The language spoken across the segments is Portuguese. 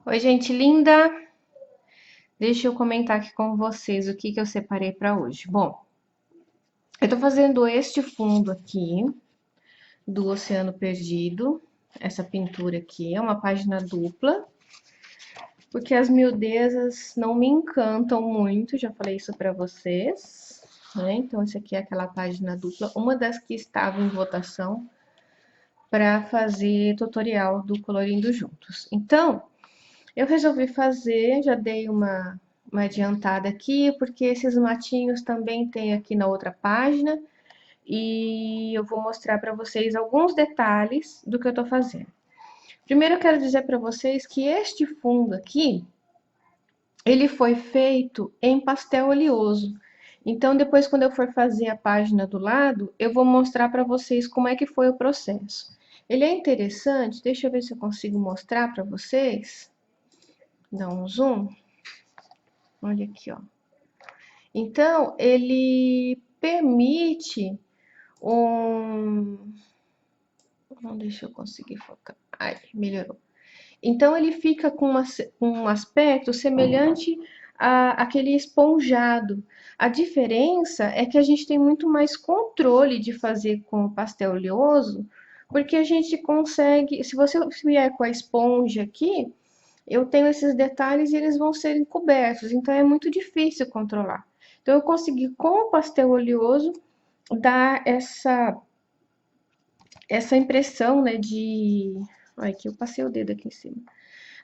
Oi, gente linda! Deixa eu comentar aqui com vocês o que eu separei para hoje. Bom, eu tô fazendo este fundo aqui do Oceano Perdido. Essa pintura aqui é uma página dupla, porque as miudezas não me encantam muito, já falei isso para vocês, né? Então, essa aqui é aquela página dupla, uma das que estava em votação para fazer tutorial do Colorindo Juntos. Então, eu resolvi fazer, já dei uma adiantada aqui, porque esses matinhos também tem aqui na outra página e eu vou mostrar para vocês alguns detalhes do que eu tô fazendo. Primeiro eu quero dizer para vocês que este fundo aqui, ele foi feito em pastel oleoso. Então depois quando eu for fazer a página do lado, eu vou mostrar para vocês como é que foi o processo. Ele é interessante, deixa eu ver se eu consigo mostrar para vocês. Dá um zoom. Olha aqui, ó. Então, ele permite um... Não deixa eu conseguir focar. Ai, melhorou. Então, ele fica com um aspecto semelhante àquele esponjado. A diferença é que a gente tem muito mais controle de fazer com o pastel oleoso, porque a gente consegue... Se você vier com a esponja aqui, eu tenho esses detalhes e eles vão ser encobertos, então é muito difícil controlar. Então eu consegui com o pastel oleoso dar essa impressão, né, de... Ai, que eu passei o dedo aqui em cima.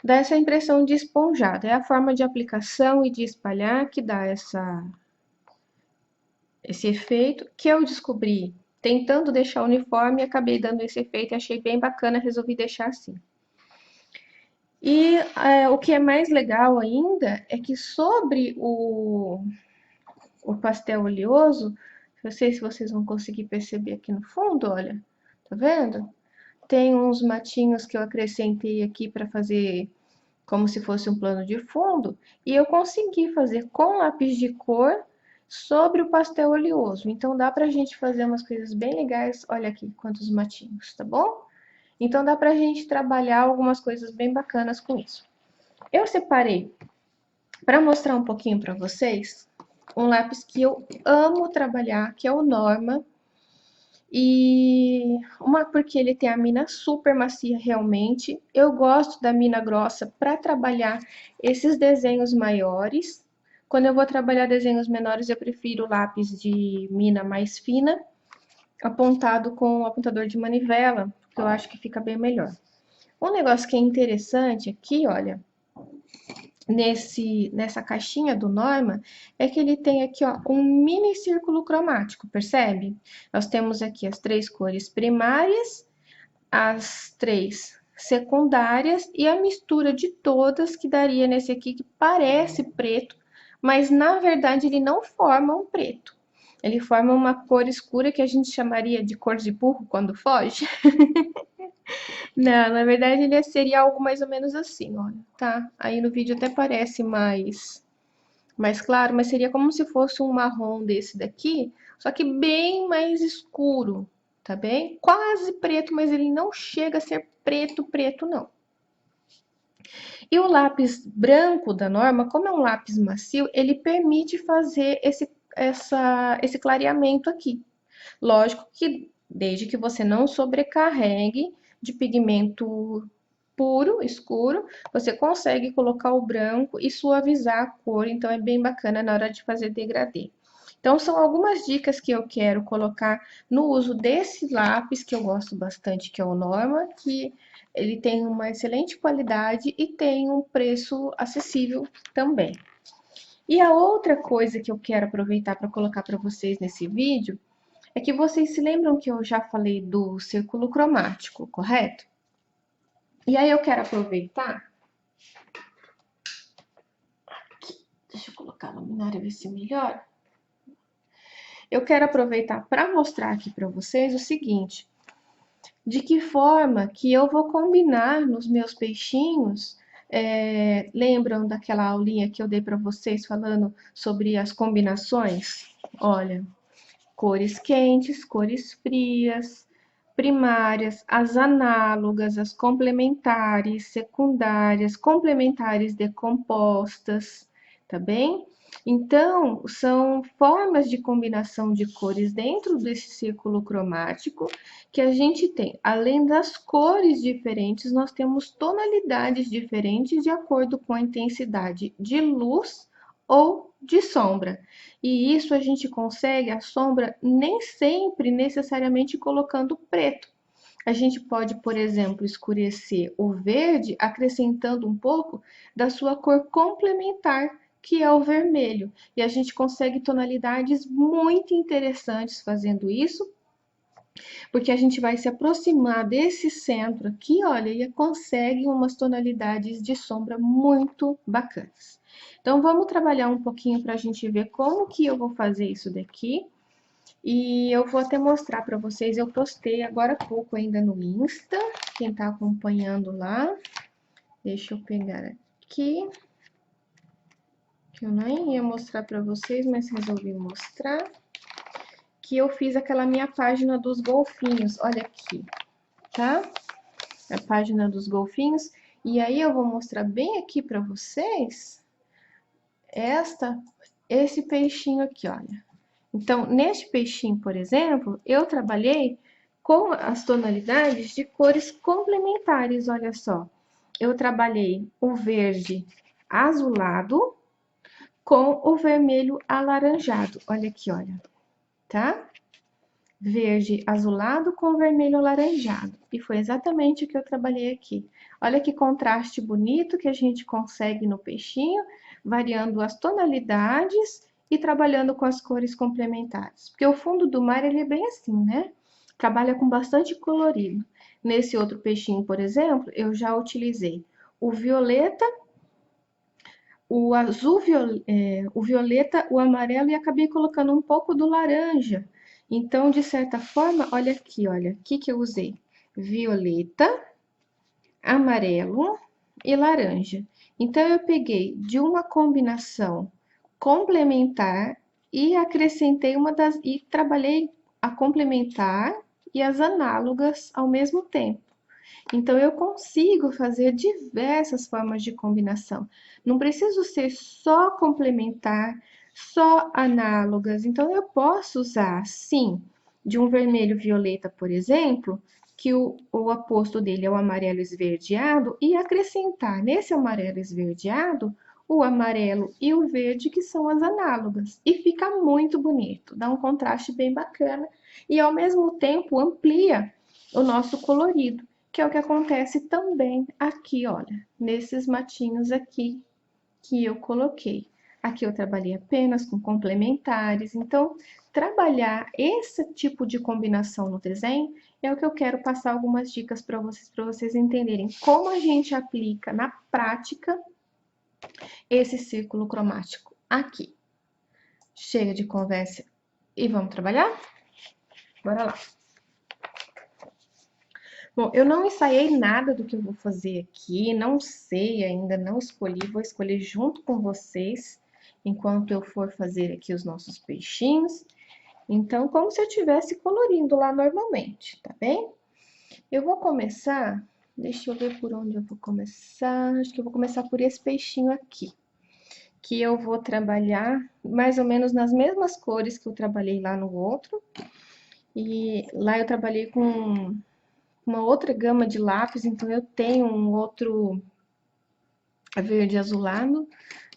Dá essa impressão de esponjado. É a forma de aplicação e de espalhar que dá esse efeito que eu descobri tentando deixar uniforme e acabei dando esse efeito e achei bem bacana, resolvi deixar assim. E o que é mais legal ainda é que sobre o pastel oleoso, não sei se vocês vão conseguir perceber aqui no fundo, olha, tá vendo? Tem uns matinhos que eu acrescentei aqui para fazer como se fosse um plano de fundo, e eu consegui fazer com lápis de cor sobre o pastel oleoso. Então dá pra gente fazer umas coisas bem legais, olha aqui quantos matinhos, tá bom? Então dá pra gente trabalhar algumas coisas bem bacanas com isso. Eu separei para mostrar um pouquinho para vocês um lápis que eu amo trabalhar, que é o Norma. E porque ele tem a mina super macia realmente. Eu gosto da mina grossa para trabalhar esses desenhos maiores. Quando eu vou trabalhar desenhos menores, eu prefiro lápis de mina mais fina, apontado com o apontador de manivela, que eu acho que fica bem melhor. Um negócio que é interessante aqui, olha, nessa caixinha do Norma, é que ele tem aqui, ó, um mini círculo cromático, percebe? Nós temos aqui as 3 cores primárias, as 3 secundárias e a mistura de todas que daria nesse aqui que parece preto, mas na verdade ele não forma um preto. Ele forma uma cor escura que a gente chamaria de cor de burro quando foge. Não, na verdade ele seria algo mais ou menos assim, olha, tá? Aí no vídeo até parece mais claro, mas seria como se fosse um marrom desse daqui, só que bem mais escuro, tá bem? Quase preto, mas ele não chega a ser preto, preto não. E o lápis branco da Norma, como é um lápis macio, ele permite fazer esse clareamento aqui. Lógico que desde que você não sobrecarregue de pigmento puro, escuro, você consegue colocar o branco e suavizar a cor, então é bem bacana na hora de fazer degradê. Então, são algumas dicas que eu quero colocar no uso desse lápis, que eu gosto bastante, que é o Norma, que ele tem uma excelente qualidade e tem um preço acessível também. E a outra coisa que eu quero aproveitar para colocar para vocês nesse vídeo é que vocês se lembram que eu já falei do círculo cromático, correto? E aí eu quero aproveitar. Aqui, deixa eu colocar a luminária ver se melhora. Eu quero aproveitar para mostrar aqui para vocês o seguinte: de que forma que eu vou combinar nos meus peixinhos. Lembram daquela aulinha que eu dei para vocês falando sobre as combinações? Olha, cores quentes, cores frias, primárias, as análogas, as complementares, secundárias, complementares decompostas, tá bem? Então, são formas de combinação de cores dentro desse círculo cromático que a gente tem. Além das cores diferentes, nós temos tonalidades diferentes de acordo com a intensidade de luz ou de sombra. E isso a gente consegue a sombra nem sempre necessariamente colocando preto. A gente pode, por exemplo, escurecer o verde acrescentando um pouco da sua cor complementar, que é o vermelho. E a gente consegue tonalidades muito interessantes fazendo isso, porque a gente vai se aproximar desse centro aqui, olha, e consegue umas tonalidades de sombra muito bacanas. Então, vamos trabalhar um pouquinho para a gente ver como que eu vou fazer isso daqui. E eu vou até mostrar para vocês, eu postei agora há pouco ainda no Insta, quem está acompanhando lá. Deixa eu pegar aqui, que eu nem ia mostrar para vocês, mas resolvi mostrar. Que eu fiz aquela minha página dos golfinhos, olha aqui, tá? A página dos golfinhos. E aí eu vou mostrar bem aqui para vocês esse peixinho aqui, olha. Então, neste peixinho, por exemplo, eu trabalhei com as tonalidades de cores complementares, olha só. Eu trabalhei o verde azulado com o vermelho alaranjado. Olha aqui, olha, tá? Verde azulado com vermelho alaranjado. E foi exatamente o que eu trabalhei aqui. Olha que contraste bonito que a gente consegue no peixinho, variando as tonalidades e trabalhando com as cores complementares. Porque o fundo do mar, ele é bem assim, né? Trabalha com bastante colorido. Nesse outro peixinho, por exemplo, eu já utilizei o violeta, o azul, o violeta, o amarelo e acabei colocando um pouco do laranja. Então, de certa forma, olha aqui, olha, o que que eu usei? Violeta, amarelo e laranja. Então, eu peguei de uma combinação complementar e acrescentei e trabalhei a complementar e as análogas ao mesmo tempo. Então, eu consigo fazer diversas formas de combinação. Não preciso ser só complementar, só análogas. Então, eu posso usar, sim, de um vermelho violeta, por exemplo, que o oposto dele é o amarelo esverdeado, e acrescentar nesse amarelo esverdeado o amarelo e o verde, que são as análogas. E fica muito bonito, dá um contraste bem bacana e, ao mesmo tempo, amplia o nosso colorido, que é o que acontece também aqui, olha, nesses matinhos aqui que eu coloquei. Aqui eu trabalhei apenas com complementares, então trabalhar esse tipo de combinação no desenho é o que eu quero passar algumas dicas para vocês entenderem como a gente aplica na prática esse círculo cromático aqui. Chega de conversa e vamos trabalhar? Bora lá! Bom, eu não ensaiei nada do que eu vou fazer aqui, não sei ainda, não escolhi, vou escolher junto com vocês, enquanto eu for fazer aqui os nossos peixinhos. Então, como se eu estivesse colorindo lá normalmente, tá bem? Eu vou começar, deixa eu ver por onde eu vou começar, acho que eu vou começar por esse peixinho aqui, que eu vou trabalhar mais ou menos nas mesmas cores que eu trabalhei lá no outro. E lá eu trabalhei com uma outra gama de lápis, então eu tenho um outro verde azulado,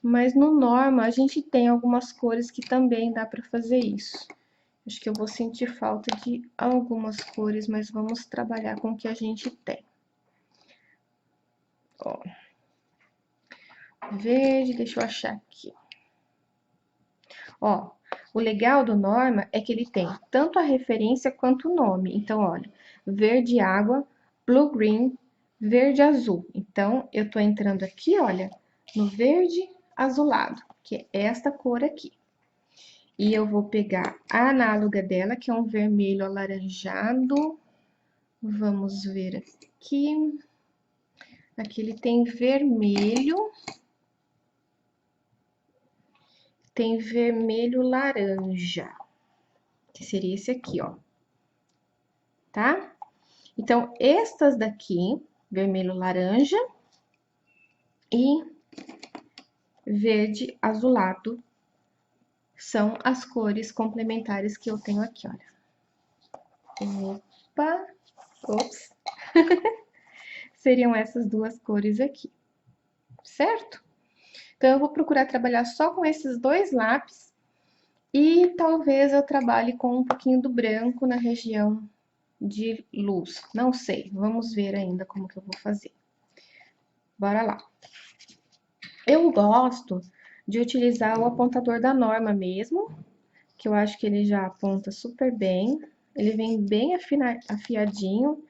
mas no Norma a gente tem algumas cores que também dá para fazer isso. Acho que eu vou sentir falta de algumas cores, mas vamos trabalhar com o que a gente tem. Ó, verde, deixa eu achar aqui. Ó, o legal do Norma é que ele tem tanto a referência quanto o nome. Então, olha, verde água, blue green, verde azul. Então, eu tô entrando aqui, olha, no verde azulado, que é esta cor aqui. E eu vou pegar a análoga dela, que é um vermelho alaranjado. Vamos ver aqui. Aqui ele tem vermelho. Tem vermelho laranja, que seria esse aqui, ó. Tá? Então, estas daqui, vermelho laranja e verde azulado, são as cores complementares que eu tenho aqui, olha. Opa, ops. Seriam essas duas cores aqui, certo? Então, eu vou procurar trabalhar só com esses dois lápis e talvez eu trabalhe com um pouquinho do branco na região de luz. Não sei, vamos ver ainda como que eu vou fazer. Bora lá. Eu gosto de utilizar o apontador da Norma mesmo, que eu acho que ele já aponta super bem. Ele vem bem afiadinho,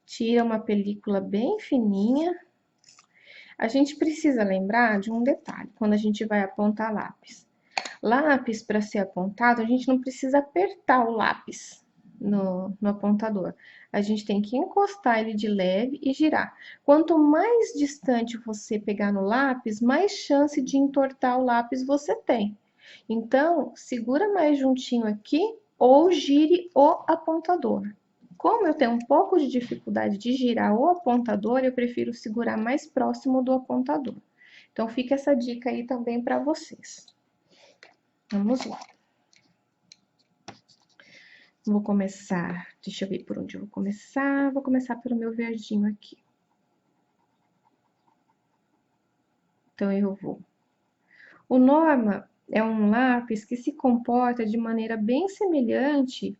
tira uma película bem fininha. A gente precisa lembrar de um detalhe quando a gente vai apontar lápis. Lápis, para ser apontado, a gente não precisa apertar o lápis no apontador. A gente tem que encostar ele de leve e girar. Quanto mais distante você pegar no lápis, mais chance de entortar o lápis você tem. Então, segura mais juntinho aqui ou gire o apontador. Como eu tenho um pouco de dificuldade de girar o apontador, eu prefiro segurar mais próximo do apontador. Então, fica essa dica aí também para vocês. Vamos lá. Vou começar, deixa eu ver por onde eu vou começar. Vou começar pelo meu verdinho aqui. Então, eu vou. O Norma é um lápis que se comporta de maneira bem semelhante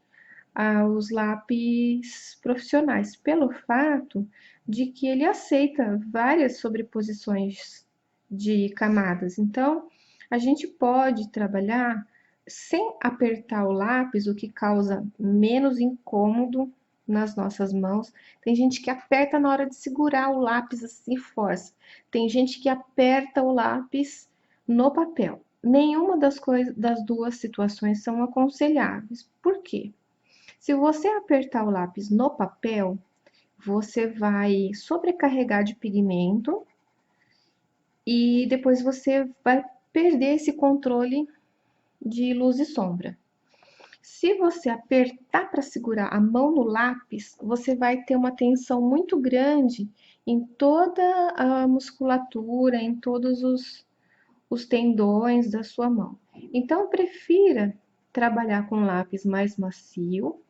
aos lápis profissionais, pelo fato de que ele aceita várias sobreposições de camadas. Então, a gente pode trabalhar sem apertar o lápis, o que causa menos incômodo nas nossas mãos. Tem gente que aperta na hora de segurar o lápis assim, força. Tem gente que aperta o lápis no papel. Nenhuma das duas situações são aconselháveis. Por quê? Se você apertar o lápis no papel, você vai sobrecarregar de pigmento e depois você vai perder esse controle de luz e sombra. Se você apertar para segurar a mão no lápis, você vai ter uma tensão muito grande em toda a musculatura, em todos os tendões da sua mão. Então, prefira trabalhar com lápis mais macio,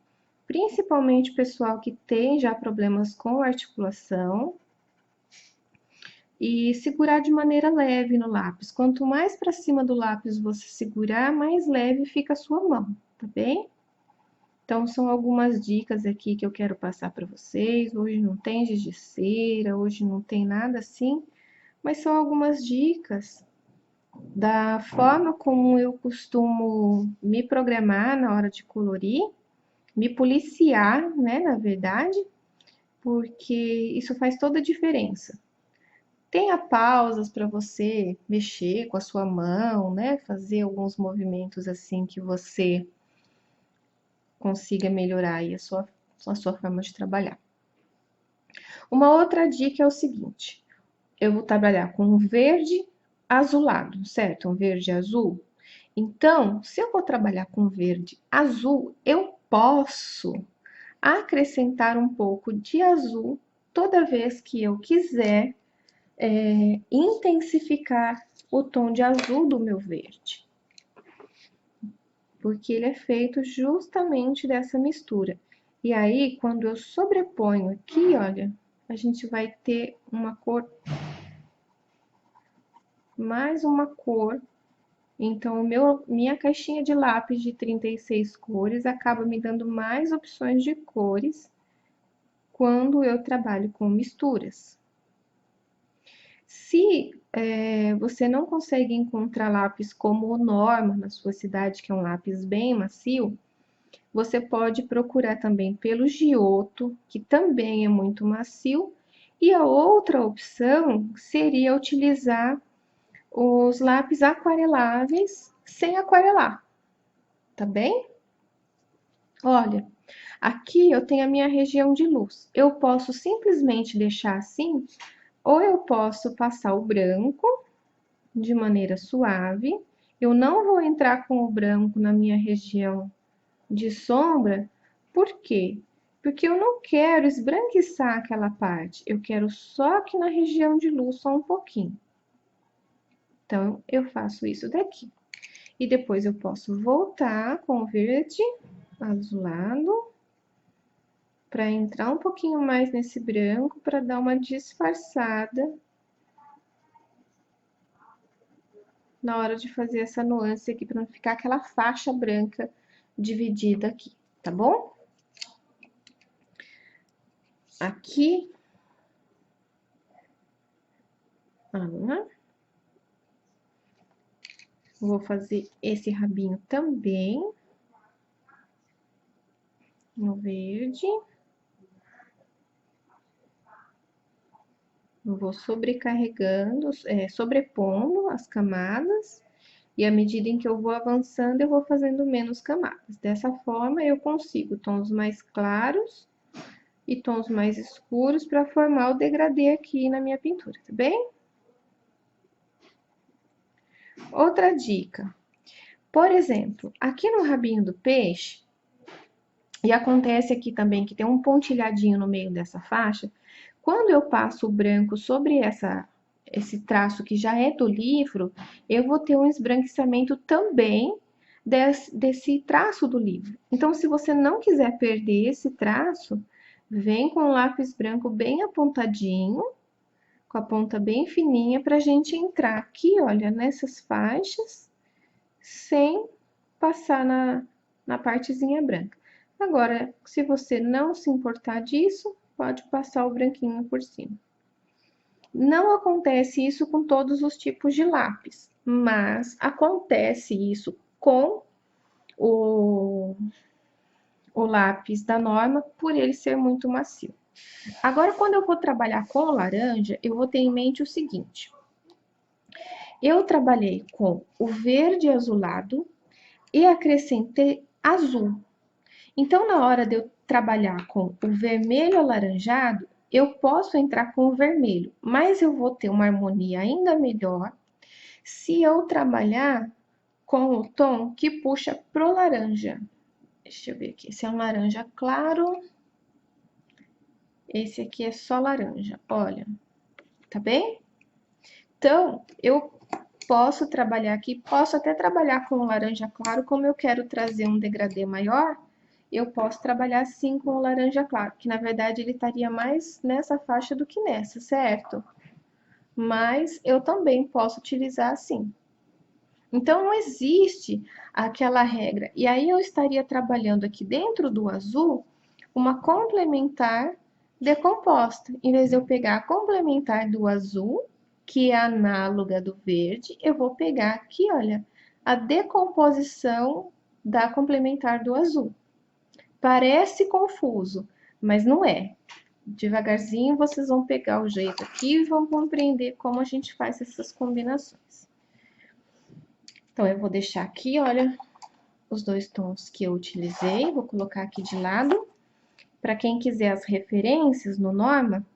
principalmente pessoal que tem já problemas com articulação, e segurar de maneira leve no lápis. Quanto mais para cima do lápis você segurar, mais leve fica a sua mão, tá bem? Então, são algumas dicas aqui que eu quero passar para vocês. Hoje não tem giz de cera, hoje não tem nada assim, mas são algumas dicas da forma como eu costumo me programar na hora de colorir, me policiar, né, na verdade, porque isso faz toda a diferença. Tenha pausas para você mexer com a sua mão, né? Fazer alguns movimentos assim que você consiga melhorar aí a sua forma de trabalhar. Uma outra dica é o seguinte: eu vou trabalhar com um verde azulado, certo? Um verde azul. Então, se eu vou trabalhar com verde azul, eu posso acrescentar um pouco de azul toda vez que eu quiser intensificar o tom de azul do meu verde. Porque ele é feito justamente dessa mistura. E aí, quando eu sobreponho aqui, olha, a gente vai ter uma cor, mais uma cor. Então, minha caixinha de lápis de 36 cores acaba me dando mais opções de cores quando eu trabalho com misturas. Se você não consegue encontrar lápis como o Norma na sua cidade, que é um lápis bem macio, você pode procurar também pelo Giotto, que também é muito macio. E a outra opção seria utilizar os lápis aquareláveis sem aquarelar, tá bem? Olha, aqui eu tenho a minha região de luz. Eu posso simplesmente deixar assim, ou eu posso passar o branco de maneira suave. Eu não vou entrar com o branco na minha região de sombra, por quê? Porque eu não quero esbranquiçar aquela parte, eu quero só aqui na região de luz, só um pouquinho. Então, eu faço isso daqui. E depois eu posso voltar com o verde azulado para entrar um pouquinho mais nesse branco, para dar uma disfarçada na hora de fazer essa nuance aqui, para não ficar aquela faixa branca dividida aqui, tá bom? Aqui, vou fazer esse rabinho também no verde. Eu vou sobrecarregando, sobrepondo as camadas, e à medida em que eu vou avançando, eu vou fazendo menos camadas. Dessa forma, eu consigo tons mais claros e tons mais escuros para formar o degradê aqui na minha pintura, tá bem? Outra dica. Por exemplo, aqui no rabinho do peixe, e acontece aqui também que tem um pontilhadinho no meio dessa faixa, quando eu passo o branco sobre esse traço que já é do livro, eu vou ter um esbranquiçamento também desse traço do livro. Então, se você não quiser perder esse traço, vem com o lápis branco bem apontadinho, com a ponta bem fininha, para a gente entrar aqui, olha, nessas faixas, sem passar na partezinha branca. Agora, se você não se importar disso, pode passar o branquinho por cima. Não acontece isso com todos os tipos de lápis, mas acontece isso com o, o lápis da Norma, por ele ser muito macio. Agora, quando eu vou trabalhar com o laranja, eu vou ter em mente o seguinte. Eu trabalhei com o verde azulado e acrescentei azul. Então, na hora de eu trabalhar com o vermelho alaranjado, eu posso entrar com o vermelho, mas eu vou ter uma harmonia ainda melhor se eu trabalhar com o tom que puxa pro laranja. Deixa eu ver aqui, esse é um laranja claro, esse aqui é só laranja, olha, tá bem? Então, eu posso trabalhar aqui, posso até trabalhar com o laranja claro, como eu quero trazer um degradê maior, eu posso trabalhar sim com o laranja claro, que na verdade ele estaria mais nessa faixa do que nessa, certo? Mas eu também posso utilizar assim. Então, não existe aquela regra. E aí eu estaria trabalhando aqui dentro do azul uma complementar decomposta. Em vez de eu pegar a complementar do azul, que é análoga do verde, eu vou pegar aqui, olha, a decomposição da complementar do azul. Parece confuso, mas não é. Devagarzinho vocês vão pegar o jeito aqui e vão compreender como a gente faz essas combinações. Então, eu vou deixar aqui, olha, os dois tons que eu utilizei, vou colocar aqui de lado. Para quem quiser as referências no Norma,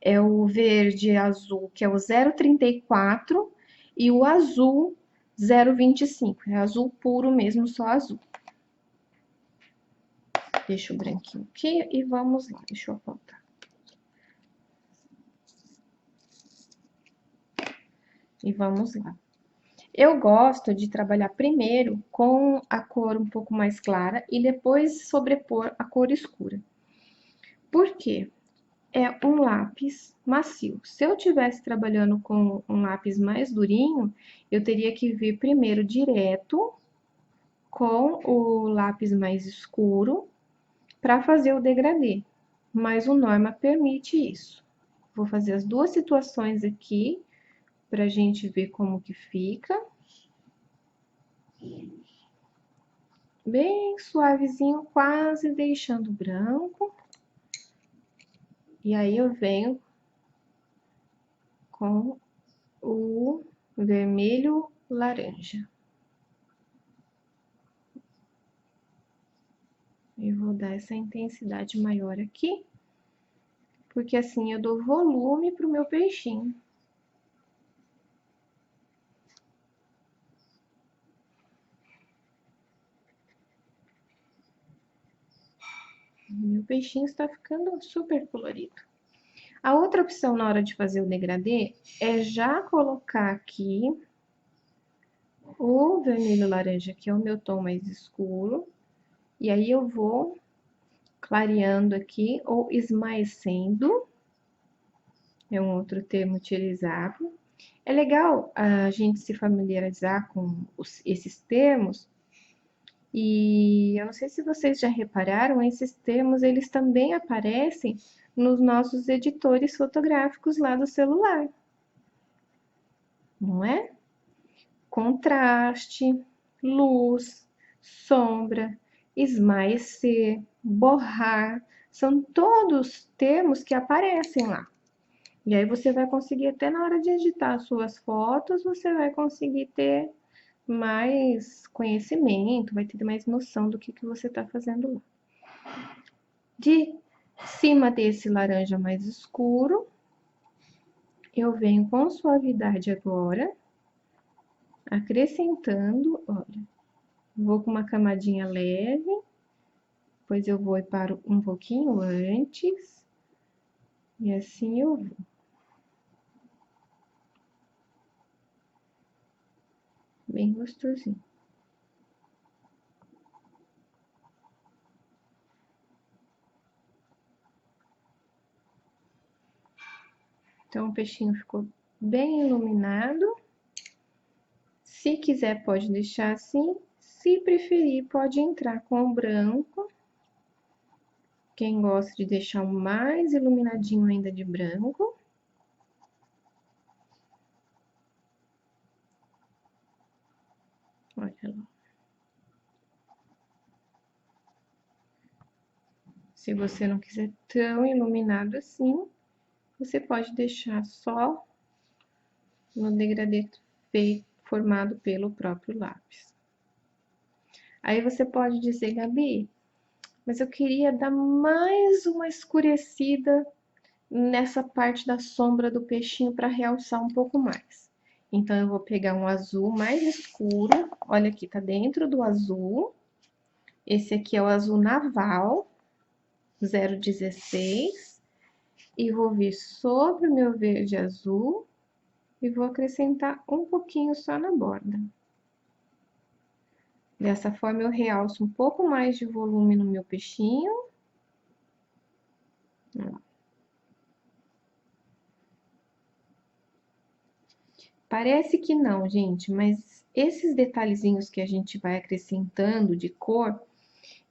é o verde e azul, que é o 034, e o azul 025. É azul puro mesmo, só azul. Deixa o branquinho aqui e vamos lá, deixa eu apontar. E vamos lá. Eu gosto de trabalhar primeiro com a cor um pouco mais clara e depois sobrepor a cor escura. Por quê? É um lápis macio. Se eu estivesse trabalhando com um lápis mais durinho, eu teria que vir primeiro direto com o lápis mais escuro para fazer o degradê. Mas o Norma permite isso. Vou fazer as duas situações aqui para a gente ver como que fica. Bem suavezinho, quase deixando branco. E aí eu venho com o vermelho laranja. Eu vou dar essa intensidade maior aqui, porque assim eu dou volume pro meu peixinho. Meu peixinho está ficando super colorido. A outra opção na hora de fazer o degradê é já colocar aqui o vermelho laranja, que é o meu tom mais escuro, e aí eu vou clareando aqui ou esmaecendo, é um outro termo utilizado. É legal a gente se familiarizar com esses termos, e eu não sei se vocês já repararam, esses termos eles também aparecem nos nossos editores fotográficos lá do celular, não é? Contraste, luz, sombra, esmaecer, borrar, são todos termos que aparecem lá. E aí você vai conseguir, até na hora de editar suas fotos, você vai conseguir ter mais conhecimento, vai ter mais noção do que você está fazendo lá. De cima desse laranja mais escuro, eu venho com suavidade agora, acrescentando, olha, vou com uma camadinha leve, depois eu vou e paro um pouquinho antes, e assim eu vou. Bem gostosinho. Então, o peixinho ficou bem iluminado. Se quiser, pode deixar assim. Se preferir, pode entrar com o branco. Quem gosta de deixar mais iluminadinho ainda de branco. Olha lá. Se você não quiser tão iluminado assim, você pode deixar só no degradê formado pelo próprio lápis. Aí você pode dizer, Gabi, mas eu queria dar mais uma escurecida nessa parte da sombra do peixinho para realçar um pouco mais. Então, eu vou pegar um azul mais escuro, olha aqui, tá dentro do azul. Esse aqui é o azul naval, 016. E vou vir sobre o meu verde azul e vou acrescentar um pouquinho só na borda. Dessa forma, eu realço um pouco mais de volume no meu peixinho. Parece que não, gente, mas esses detalhezinhos que a gente vai acrescentando de cor,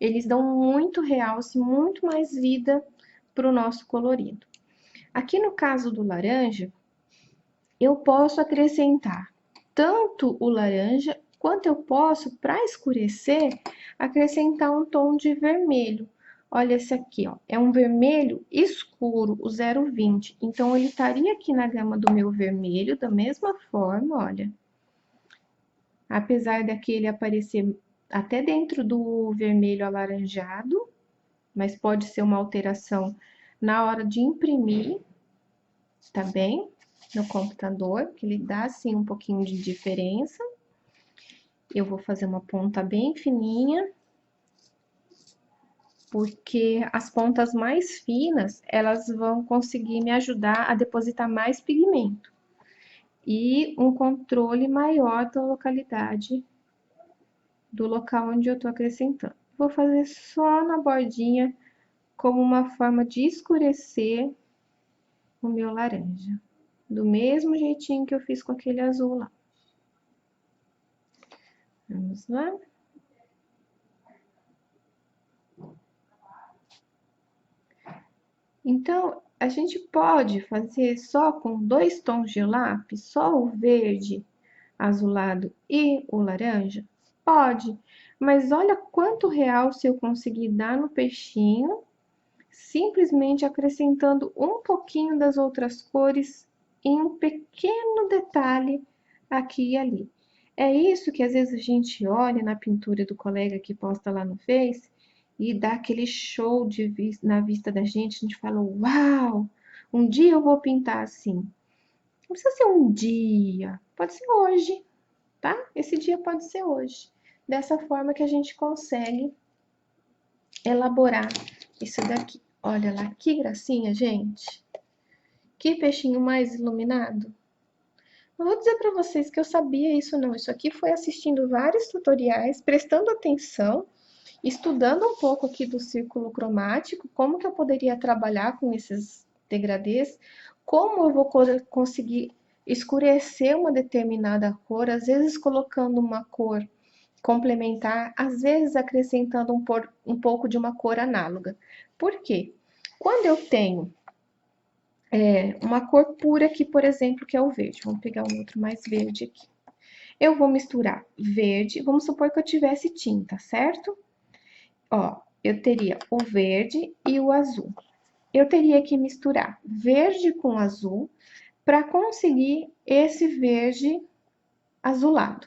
eles dão muito realce, muito mais vida para o nosso colorido. Aqui no caso do laranja, eu posso acrescentar tanto o laranja, quanto eu posso, para escurecer, acrescentar um tom de vermelho. Olha esse aqui, ó, é um vermelho escuro, o 020. Então, ele estaria aqui na gama do meu vermelho, da mesma forma, olha. Apesar daquele aparecer até dentro do vermelho alaranjado, mas pode ser uma alteração na hora de imprimir, tá bem? No computador, que ele dá, assim, um pouquinho de diferença. Eu vou fazer uma ponta bem fininha, porque as pontas mais finas, elas vão conseguir me ajudar a depositar mais pigmento. E um controle maior da localidade, do local onde eu tô acrescentando. Vou fazer só na bordinha, como uma forma de escurecer o meu laranja. Do mesmo jeitinho que eu fiz com aquele azul lá. Vamos lá. Então, a gente pode fazer só com 2 tons de lápis, só o verde, azulado e o laranja? Pode, mas olha quanto realce eu consegui dar no peixinho, simplesmente acrescentando um pouquinho das outras cores em um pequeno detalhe aqui e ali. É isso que às vezes a gente olha na pintura do colega que posta lá no Face e dá aquele show na vista da gente, a gente fala, uau, um dia eu vou pintar assim. Não precisa ser um dia, pode ser hoje, tá? Esse dia pode ser hoje. Dessa forma que a gente consegue elaborar isso daqui. Olha lá, que gracinha, gente. Que peixinho mais iluminado. Não vou dizer para vocês que eu sabia isso não. Isso aqui foi assistindo vários tutoriais, prestando atenção, estudando um pouco aqui do círculo cromático, como que eu poderia trabalhar com esses degradês, como eu vou conseguir escurecer uma determinada cor, às vezes colocando uma cor complementar, às vezes acrescentando um pouco de uma cor análoga. Por quê? Quando eu tenho uma cor pura aqui, por exemplo, que é o verde. Vamos pegar um outro mais verde aqui. Eu vou misturar verde, vamos supor que eu tivesse tinta, certo? Ó, eu teria o verde e o azul. Eu teria que misturar verde com azul para conseguir esse verde azulado.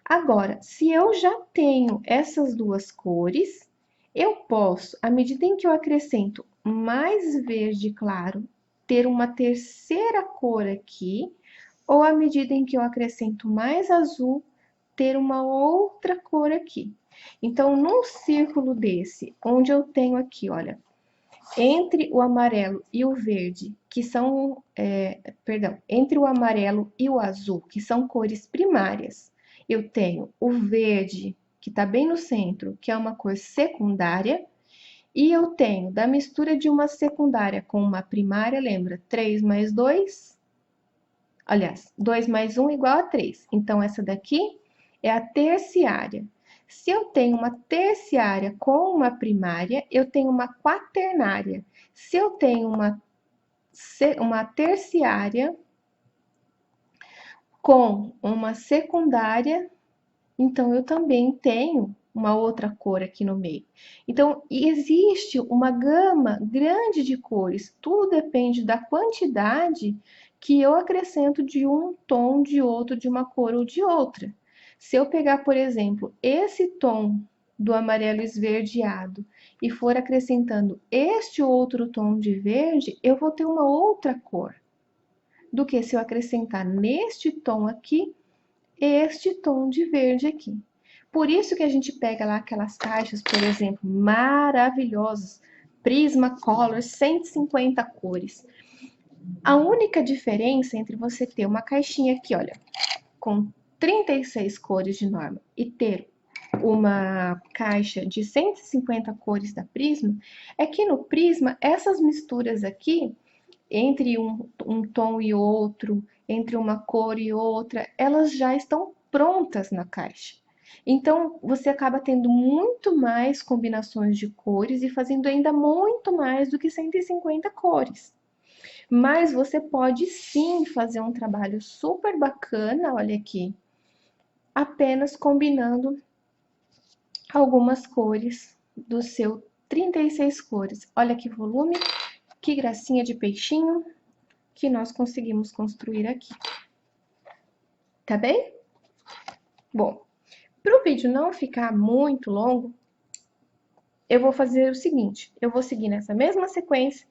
Agora, se eu já tenho essas duas cores, eu posso, à medida em que eu acrescento mais verde claro, ter uma terceira cor aqui, ou à medida em que eu acrescento mais azul, ter uma outra cor aqui. Então, num círculo desse, onde eu tenho aqui, olha, entre o amarelo e o verde, que são, entre o amarelo e o azul, que são cores primárias, eu tenho o verde, que está bem no centro, que é uma cor secundária, e eu tenho, da mistura de uma secundária com uma primária, lembra? 3 mais 2, aliás, 2 mais 1 igual a 3. Então, essa daqui é a terciária. Se eu tenho uma terciária com uma primária, eu tenho uma quaternária. Se eu tenho uma terciária com uma secundária, então eu também tenho uma outra cor aqui no meio. Então, existe uma gama grande de cores, tudo depende da quantidade que eu acrescento de um tom, de outro, de uma cor ou de outra. Se eu pegar, por exemplo, esse tom do amarelo esverdeado e for acrescentando este outro tom de verde, eu vou ter uma outra cor do que se eu acrescentar neste tom aqui, este tom de verde aqui. Por isso que a gente pega lá aquelas caixas, por exemplo, maravilhosas, Prismacolor, 150 cores. A única diferença entre você ter uma caixinha aqui, olha, com 36 cores de norma e ter uma caixa de 150 cores da Prisma, é que no Prisma, essas misturas aqui, entre um tom e outro, entre uma cor e outra, elas já estão prontas na caixa. Então, você acaba tendo muito mais combinações de cores e fazendo ainda muito mais do que 150 cores. Mas você pode sim fazer um trabalho super bacana, olha aqui, apenas combinando algumas cores do seu 36 cores. Olha que volume, que gracinha de peixinho que nós conseguimos construir aqui. Tá bem? Bom, para o vídeo não ficar muito longo, eu vou fazer o seguinte, eu vou seguir nessa mesma sequência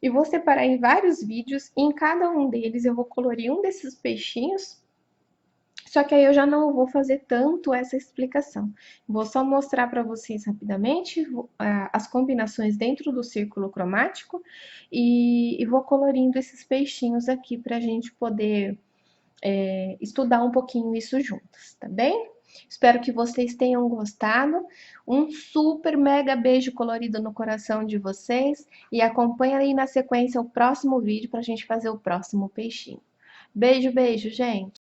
e vou separar em vários vídeos, e em cada um deles eu vou colorir um desses peixinhos, só que aí eu já não vou fazer tanto essa explicação. Vou só mostrar para vocês rapidamente as combinações dentro do círculo cromático e vou colorindo esses peixinhos aqui para a gente poder estudar um pouquinho isso juntas, tá bem? Espero que vocês tenham gostado. Um super mega beijo colorido no coração de vocês e acompanha aí na sequência o próximo vídeo para a gente fazer o próximo peixinho. Beijo, beijo, gente!